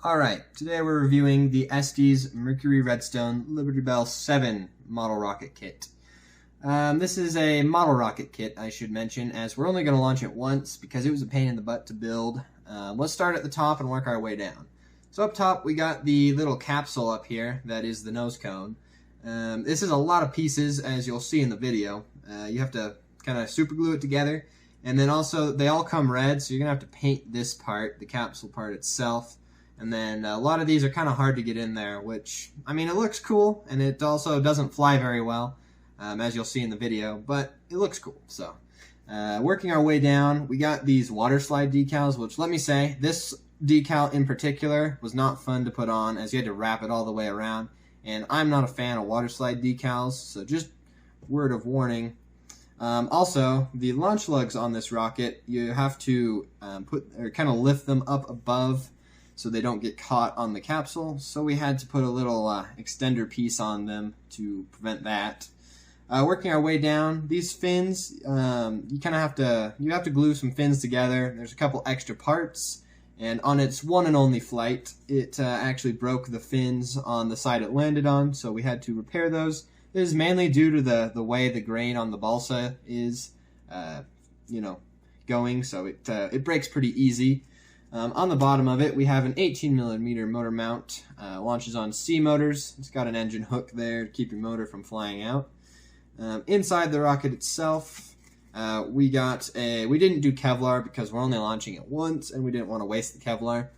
Alright, today we're reviewing the Estes Mercury Redstone Liberty Bell 7 model rocket kit. This is a model rocket kit, I should mention, as we're only going to launch it once because it was a pain in the butt to build. Let's start at the top and work our way down. So up top we got the little capsule up here that is the nose cone. This is a lot of pieces, as you'll see in the video. You have to kind of super glue it together, and then also they all come red, so you're going to have to paint this part, the capsule part itself. And then a lot of these are kind of hard to get in there, which, I mean, it looks cool, and it also doesn't fly very well, as you'll see in the video, but it looks cool. So, working our way down, we got these water slide decals, which, let me say, this decal in particular was not fun to put on, as you had to wrap it all the way around, and I'm not a fan of water slide decals, so just word of warning. Also, the launch lugs on this rocket, you have to kind of lift them up above so they don't get caught on the capsule, so we had to put a little extender piece on them to prevent that. Working our way down, these fins, you kind of have to glue some fins together. There's a couple extra parts, and on its one and only flight, it actually broke the fins on the side it landed on, so we had to repair those. This is mainly due to the way the grain on the balsa is, going, so it breaks pretty easy. On the bottom of it, we have an 18mm motor mount. Launches on C motors. It's got an engine hook there to keep your motor from flying out. Inside the rocket itself, we didn't do Kevlar because we're only launching it once, and we didn't want to waste the Kevlar.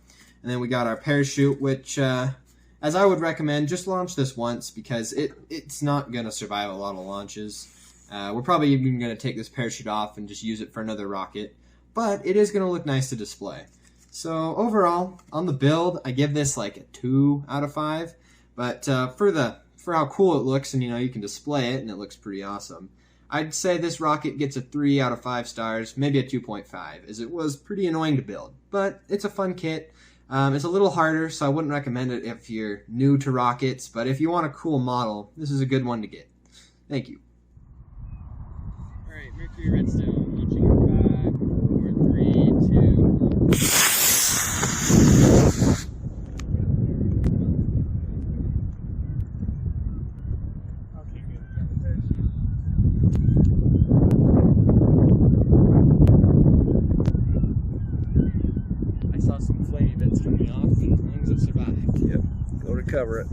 And then we got our parachute, which, as I would recommend, just launch this once because it's not going to survive a lot of launches. We're probably even going to take this parachute off and just use it for another rocket, but it is going to look nice to display. So overall, on the build, I give this like a 2 out of 5. But for how cool it looks, and you can display it, and it looks pretty awesome, I'd say this rocket gets a 3 out of 5 stars, maybe a 2.5, as it was pretty annoying to build. But it's a fun kit. It's a little harder, so I wouldn't recommend it if you're new to rockets. But if you want a cool model, this is a good one to get. Thank you. All right, Mercury Redstone, launching in 5, 4, 3, 2. I saw some flamey bits coming off, and as long as it survived. Yep, go recover it.